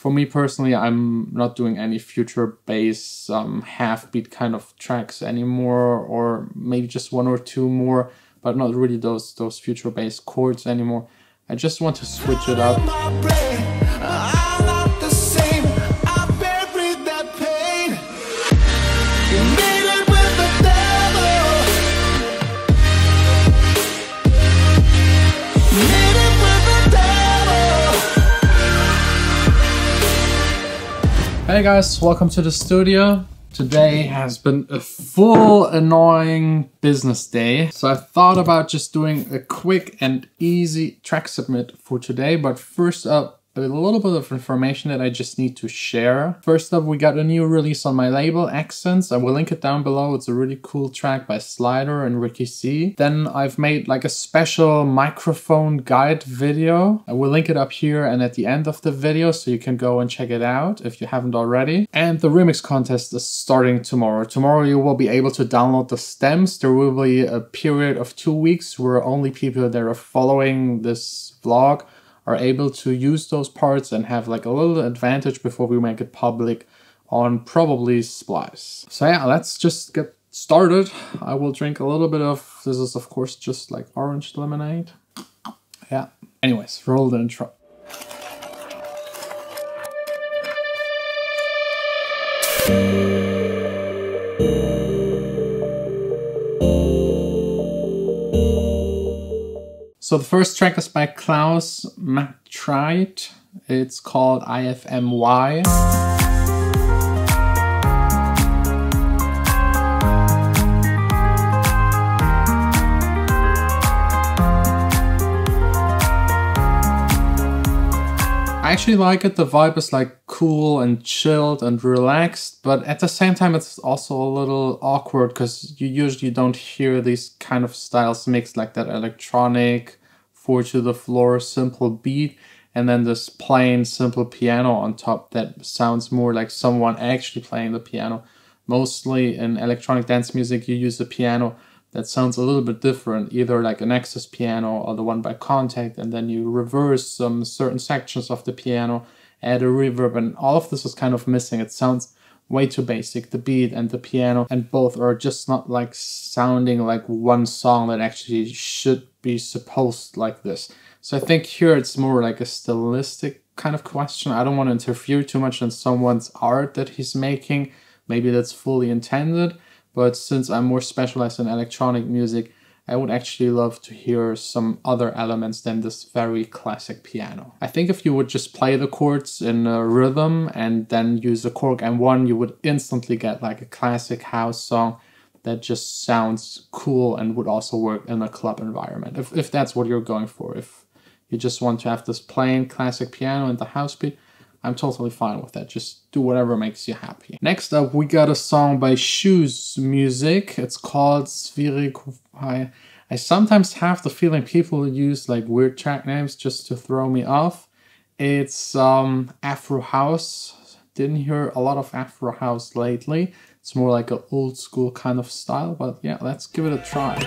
For me personally, I'm not doing any future bass half beat kind of tracks anymore, or maybe just one or two more, but not really those future bass chords anymore. I just want to switch it up. Hey guys, welcome to the studio. Today has been a full annoying business day. So I thought about just doing a quick and easy track submit for today. But first up, a little bit of information that I just need to share. First up, we got a new release on my label, Accents. I will link it down below. It's a really cool track by Slider and Ricky C. Then I've made like a special microphone guide video. I will link it up here and at the end of the video, so you can go and check it out if you haven't already. And the remix contest is starting tomorrow. Tomorrow you will be able to download the stems. There will be a period of 2 weeks where only people that are following this vlog are able to use those parts and have like a little advantage before we make it public on probably Splice. So yeah, let's just get started. I will drink a little bit of, this is of course just like orange lemonade. Yeah, anyways, roll the intro. So the first track is by Klaus Matt. It's called IFMY. I actually like it. The vibe is like cool and chilled and relaxed, but at the same time it's also a little awkward because you usually don't hear these kind of styles mixed, like that electronic 4 to the floor simple beat and then this plain simple piano on top that sounds more like someone actually playing the piano. Mostly in electronic dance music you use a piano that sounds a little bit different, either like an Axis piano or the one by Contact, and then you reverse some certain sections of the piano, add a reverb, and all of this is kind of missing. It sounds way too basic, the beat and the piano, and both are just not like sounding like one song that actually should be supposed like this. So I think here it's more like a stylistic kind of question. I don't want to interfere too much in someone's art that he's making. Maybe that's fully intended. But since I'm more specialized in electronic music, I would actually love to hear some other elements than this very classic piano. I think if you would just play the chords in a rhythm and then use a Korg M1, you would instantly get like a classic house song that just sounds cool and would also work in a club environment. If that's what you're going for. If you just want to have this plain classic piano and the house beat, I'm totally fine with that. Just do whatever makes you happy. Next up, we got a song by Shoes Music. It's called sineUP. I sometimes have the feeling people use like weird track names just to throw me off. It's Afro House. Didn't hear a lot of Afro House lately. It's more like an old school kind of style, but yeah, let's give it a try.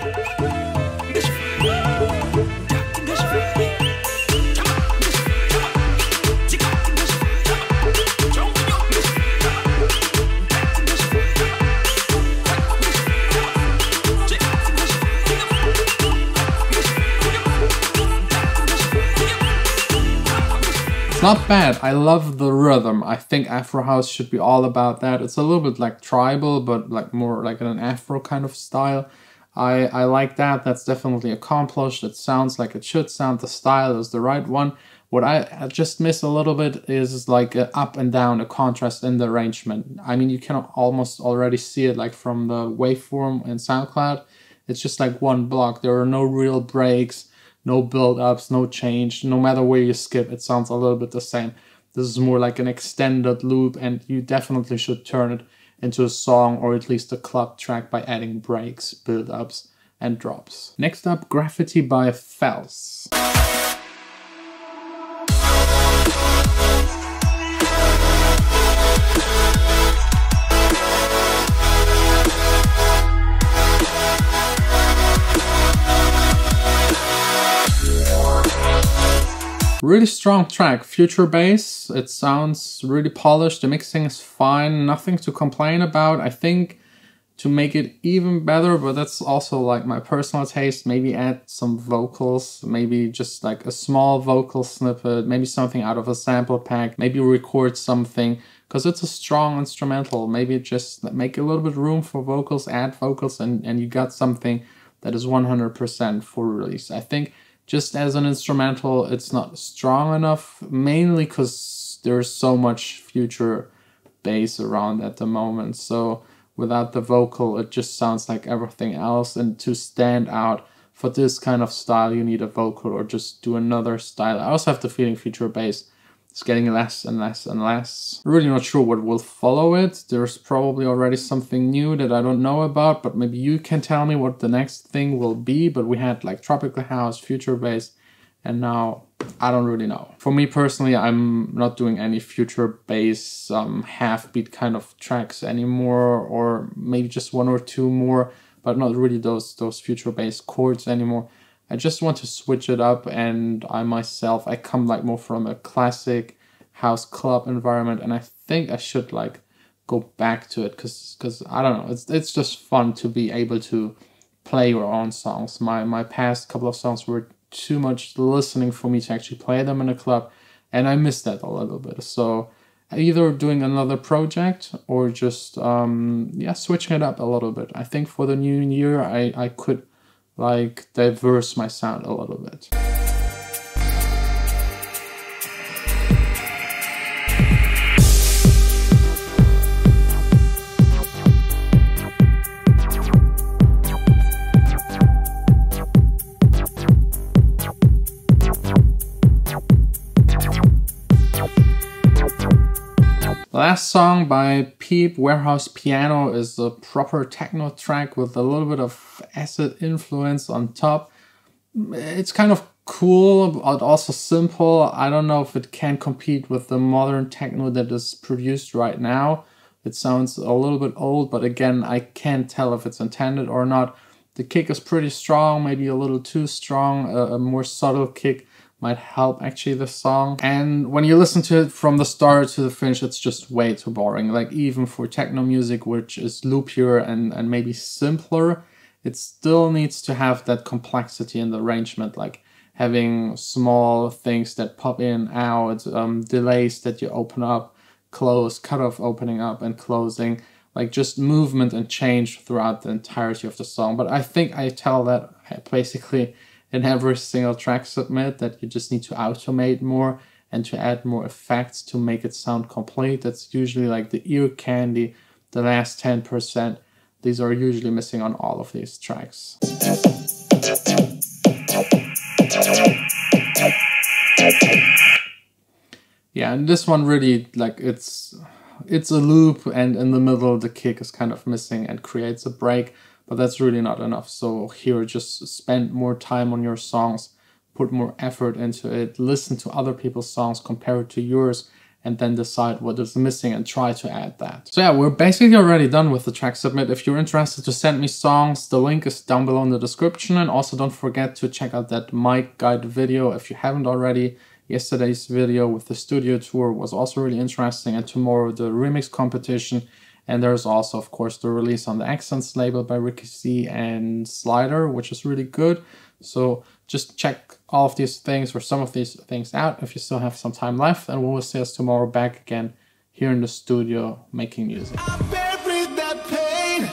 Not bad. I love the rhythm. I think Afro House should be all about that. It's a little bit like tribal, but like more like an Afro kind of style. I like that. That's definitely accomplished. It sounds like it should sound. The style is the right one. What I just miss a little bit is like a up and down, a contrast in the arrangement. I mean, you can almost already see it like from the waveform in SoundCloud. It's just like one block. There are no real breaks. No build-ups, no change. No matter where you skip, it sounds a little bit the same. This is more like an extended loop, and you definitely should turn it into a song or at least a club track by adding breaks, build-ups, and drops. Next up, Graffiti by Fels. Really strong track, future bass. It sounds really polished. The mixing is fine, nothing to complain about. I think to make it even better, but that's also like my personal taste, maybe add some vocals, maybe just like a small vocal snippet, maybe something out of a sample pack, maybe record something, because it's a strong instrumental. Maybe just make a little bit room for vocals, add vocals, and you got something that is 100% for release. I think just as an instrumental, it's not strong enough, mainly because there's so much future bass around at the moment. So without the vocal, it just sounds like everything else. And to stand out for this kind of style, you need a vocal or just do another style. I also have the feeling future bass is getting less and less and less. Really not sure what will follow it. There's probably already something new that I don't know about, but maybe you can tell me what the next thing will be. But we had like tropical house, future bass, and now I don't really know. For me personally, I'm not doing any future bass half beat kind of tracks anymore, or maybe just one or two more, but not really those future bass chords anymore. I just want to switch it up, and I come like more from a classic house club environment, and I think I should like go back to it because I don't know, it's just fun to be able to play your own songs. My past couple of songs were too much listening for me to actually play them in a club, and I miss that a little bit. So either doing another project or just switching it up a little bit. I think for the new year I could like diverse my sound a little bit. The last song by Peep, Warehouse Piano, is a proper techno track with a little bit of acid influence on top. It's kind of cool, but also simple. I don't know if it can compete with the modern techno that is produced right now. It sounds a little bit old, but again, I can't tell if it's intended or not. The kick is pretty strong, maybe a little too strong. A more subtle kick might help actually the song. And when you listen to it from the start to the finish, it's just way too boring. Like even for techno music, which is loopier and maybe simpler, it still needs to have that complexity in the arrangement, like having small things that pop in, out, delays that you open up, close, cut off opening up and closing, like just movement and change throughout the entirety of the song. But I think I tell that basically in every single track submit, that you just need to automate more and to add more effects to make it sound complete. That's usually like the ear candy, the last 10%. These are usually missing on all of these tracks. Yeah, and this one really, like, it's a loop, and in the middle the kick is kind of missing and creates a break. But that's really not enough. So here, just spend more time on your songs, put more effort into it, listen to other people's songs, compare it to yours, and then decide what is missing and try to add that. So yeah, we're basically already done with the track submit. If you're interested to send me songs, the link is down below in the description. And also don't forget to check out that mic guide video if you haven't already. Yesterday's video with the studio tour was also really interesting, and tomorrow the remix competition. And there's also, of course, the release on the Accents label by Ricky C and Slider, which is really good. So just check all of these things or some of these things out if you still have some time left. And we will see us tomorrow back again here in the studio making music. I buried that pain.